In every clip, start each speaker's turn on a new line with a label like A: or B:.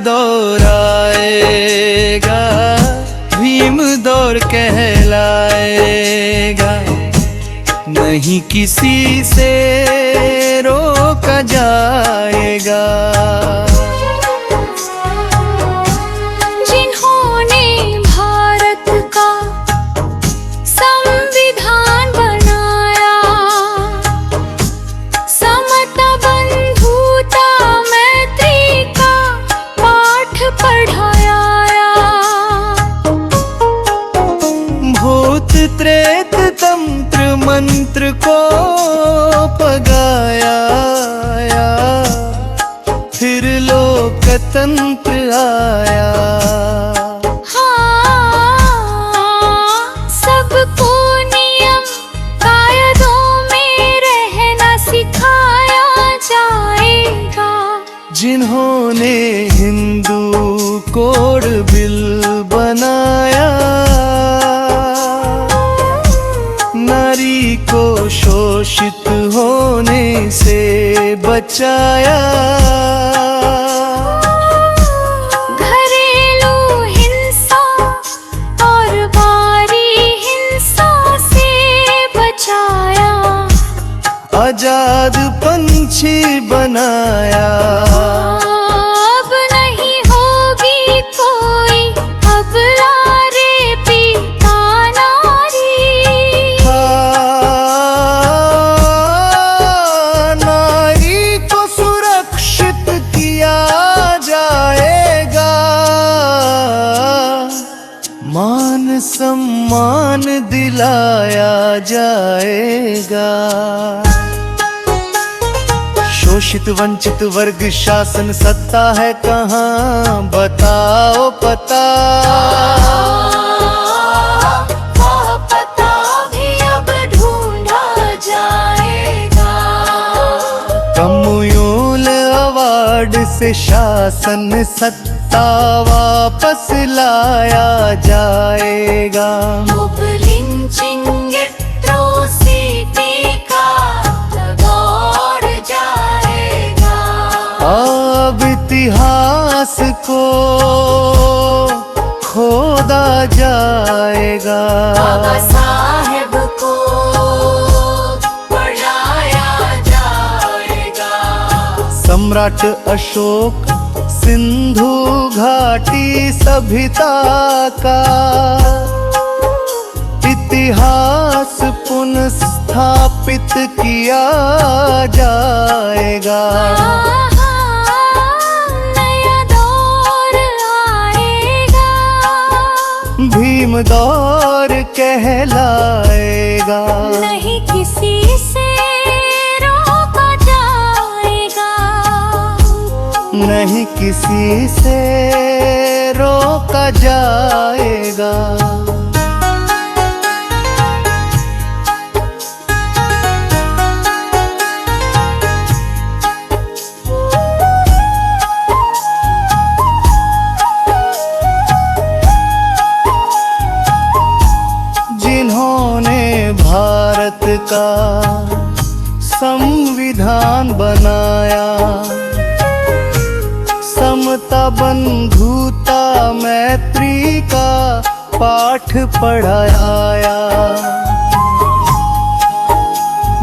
A: दौर आएगा, भीम दौर कहलाएगा। नहीं किसी से रोका जाएगा।
B: जिन्होंने भारत का संविधान बनाया, समता बंधुता मैत्री का पाठ पढ़ाया।
A: भूत त्रेत तंत्र मंत्र को पगाया, फिर लोकतंत्र आया।
B: हाँ, सबको नियम कायदों में रहना सिखाया जाएगा।
A: जिन्होंने हिंदू कोड बिल बनाया, नारी को शोषित होने से बचाया।
B: घरेलू हिंसा और बाहरी हिंसा से बचाया।
A: आजाद पंछी बनाया।
B: अब नहीं होगी कोई अबला रे पीता नारी।
A: नारी को सुरक्षित किया जाएगा, मान सम्मान दिलाया जाएगा। शोषित वंचित वर्ग शासन सत्ता है कहाँ, बताओ पता।
B: वो पता भी अब ढूंढा जाएगा।
A: कम्युनिल अवार्ड से शासन सत्ता वापस लाया जाएगा।
B: अब लिंचिंग एट्रोसिटी का दौर जाएगा।
A: अब इतिहास को खोदा जाएगा।
B: बाबा साहेब को पढ़ाया जाएगा।
A: सम्राट अशोक सिंधु घाटी सभ्यता का इतिहास पुनः स्थापित किया जाएगा।
B: नया दौर आएगा।
A: भीम दौर कहलाएगा।
B: नहीं किसी से रोका जाएगा।
A: नहीं किसी से रोका जाएगा। जिन्होंने भारत का संविधान बनाया, समता बंधुता मैत्री का पाठ पढ़ाया।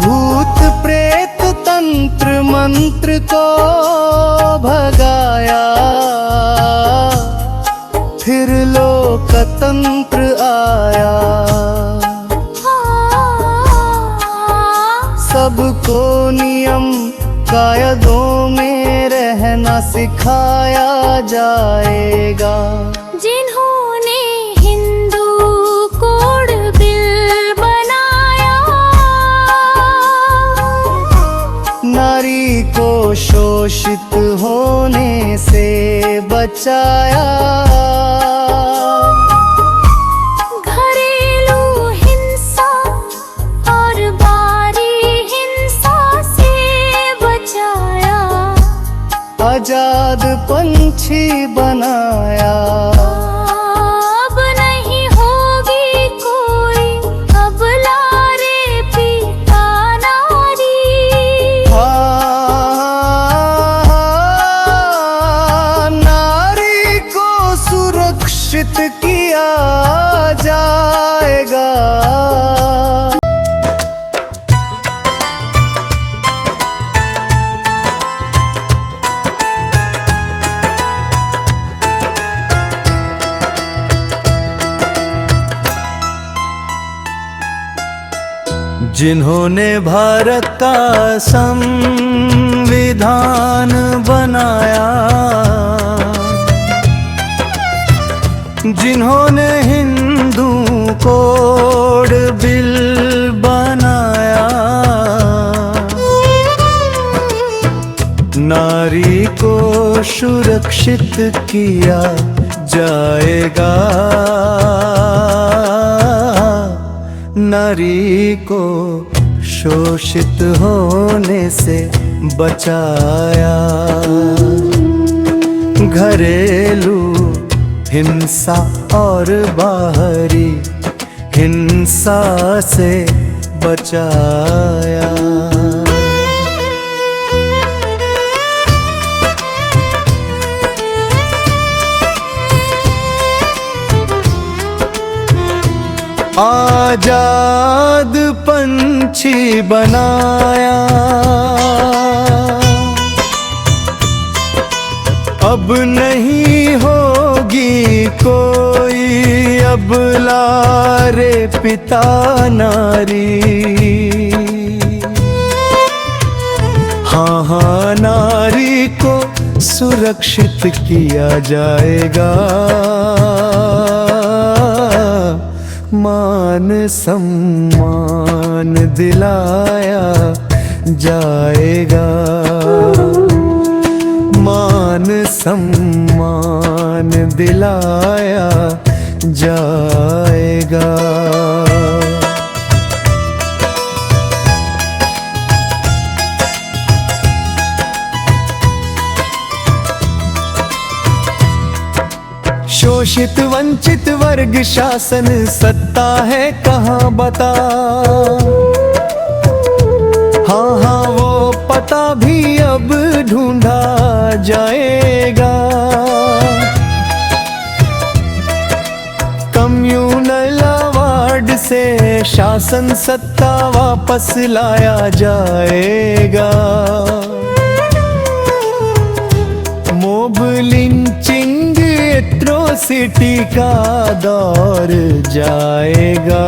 A: भूत प्रेत तंत्र मंत्र को भगाया, फिर लोकतंत्र आया। सबको नियम कायदों में रहना सिखाया जाएगा।
B: जिन्होंने हिंदू कोड बिल बनाया,
A: नारी को शोषित होने से बचाया।
B: घरेलू हिंसा और बाहरी हिंसा से बचाया।
A: आजाद पंछी बनाया।
B: अब नहीं होगी कोई अबला रे पीता नारी।
A: नारी जिन्होंने भारत का संविधान बनाया, जिन्होंने हिंदू कोड बिल बनाया, नारी को सुरक्षित किया जाएगा, नारी को शोषित होने से बचाया। घरेलू हिंसा और बाहरी हिंसा से बचाया। आजाद पंछी बनाया, अब नहीं होगी कोई अबला रे पिता नारी। हाँ हाँ, नारी को सुरक्षित किया जाएगा, मान सम्मान दिलाया जाएगा, मान सम्मान दिलाया जाएगा। शोषित वंचित वर्ग शासन सत्ता है कहाँ बता। हाँ हाँ, वो पता भी अब ढूंढा जाएगा। कम्युनल अवार्ड से शासन सत्ता वापस लाया जाएगा। मोब लिंचिंग एट्रोसिटी का दौर जाएगा,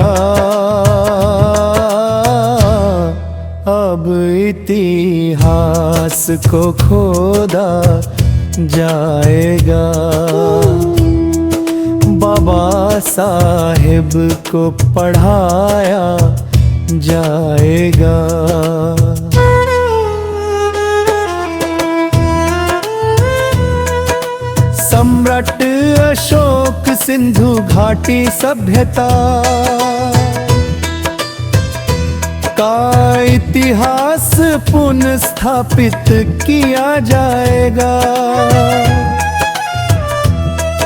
A: अब इतिहास को खोदा जाएगा, बाबा साहेब को पढ़ाया जाएगा। सम्राट अशोक सिंधु घाटी सभ्यता का इतिहास पुनः स्थापित किया जाएगा।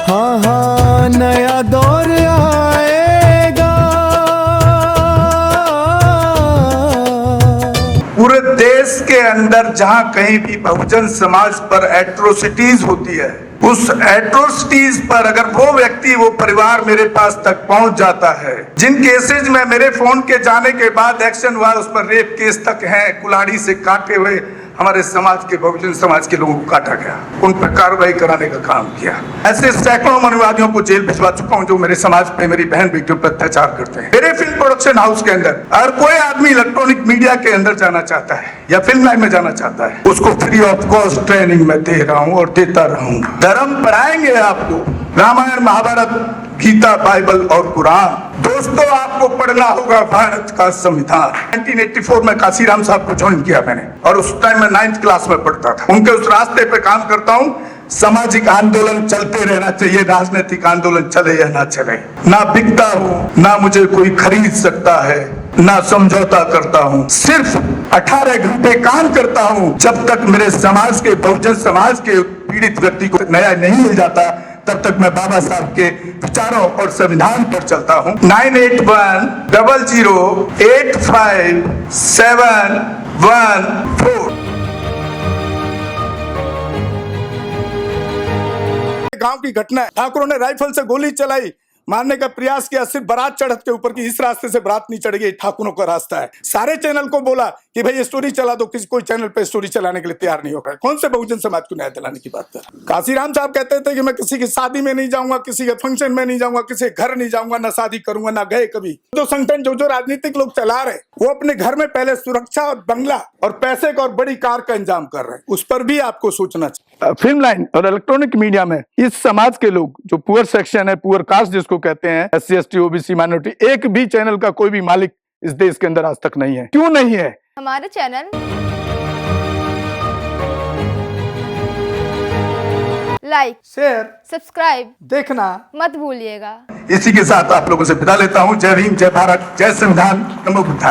A: हाँ हाँ, नया दौर आएगा।
C: पूरे देश के अंदर जहां कहीं भी बहुजन समाज पर एट्रोसिटीज होती है, उस एट्रोसिटीज पर अगर वो व्यक्ति, वो परिवार मेरे पास तक पहुंच जाता है, जिन केसेज में मेरे फोन के जाने के बाद एक्शन हुआ, उस पर रेप केस तक हैं, कुल्हाड़ी से काटे हुए हमारे समाज के, बहुजन समाज के लोगों को काटा गया, उन पर कार्रवाई कराने का काम किया। ऐसे सैकड़ों मनुवादियों को जेल भिजवा चुका हूं जो मेरे समाज पे, मेरी बहन बेटियों पर अत्याचार करते हैं। मेरे फिल्म प्रोडक्शन हाउस के अंदर अगर कोई आदमी इलेक्ट्रॉनिक मीडिया के अंदर जाना चाहता है या फिल्म लाइन में जाना चाहता है, उसको फ्री ऑफ कॉस्ट ट्रेनिंग में दे रहा हूं और देता रहूंगा। धर्म पढ़ाएंगे आपको, रामायण महाभारत गीता बाइबल और कुरान। दोस्तों, आपको पढ़ना होगा भारत का संविधान। 1984 में काशीराम साहब को ज्वाइन किया मैंने, और उस टाइम मैं 9th क्लास में पढ़ता था। उनके उस रास्ते पे काम करता हूँ। सामाजिक आंदोलन चलते रहना चाहिए, राजनीतिक आंदोलन चले या ना चले। ना बिकता हूँ, ना मुझे कोई खरीद सकता है, ना समझौता करता हूँ। सिर्फ 18 घंटे काम करता हूँ। जब तक मेरे समाज के, बहुजन समाज के पीड़ित व्यक्ति को न्याय नहीं मिल जाता, तब तक मैं बाबा साहब के विचारों और संविधान पर चलता हूँ। 9810085714।
D: गांव की घटना है। ठाकुरों ने राइफल से गोली चलाई, मारने का प्रयास किया, सिर्फ बारात चढ़त के ऊपर की इस रास्ते से बारात नहीं चढ़ेगी, ठाकुरों का रास्ता है। सारे चैनल को बोला कि भाई स्टोरी चला दो, किसी कोई चैनल पे स्टोरी चलाने के लिए तैयार नहीं होगा। कौन से बहुजन समाज को न्याय दिलाने की बात कर? काशीराम साहब कहते थे कि मैं किसी की शादी में नहीं जाऊंगा, किसी के फंक्शन में नहीं जाऊंगा, किसी के घर नहीं जाऊंगा, ना शादी करूंगा, ना गए कभी। जो संगठन जो राजनीतिक लोग चला रहे वो अपने घर में पहले सुरक्षा और बंगला और पैसे का और बड़ी कार का इंतजाम कर रहे हैं, उस पर भी आपको सोचना चाहिए। फिल्म लाइन और इलेक्ट्रॉनिक मीडिया में इस समाज के लोग जो पुअर सेक्शन है, पुअर कास्ट जिसको कहते हैं, SC ST OBC माइनॉरिटी, एक भी चैनल का कोई भी मालिक इस देश के अंदर आज तक नहीं है। क्यों नहीं है?
E: हमारे चैनल लाइक,
D: शेयर,
E: सब्सक्राइब
D: देखना
E: मत भूलिएगा।
C: इसी के साथ आप लोगों से विदा लेता हूं। जय भीम, जय भारत, जय संविधान, नमो बुद्धाय।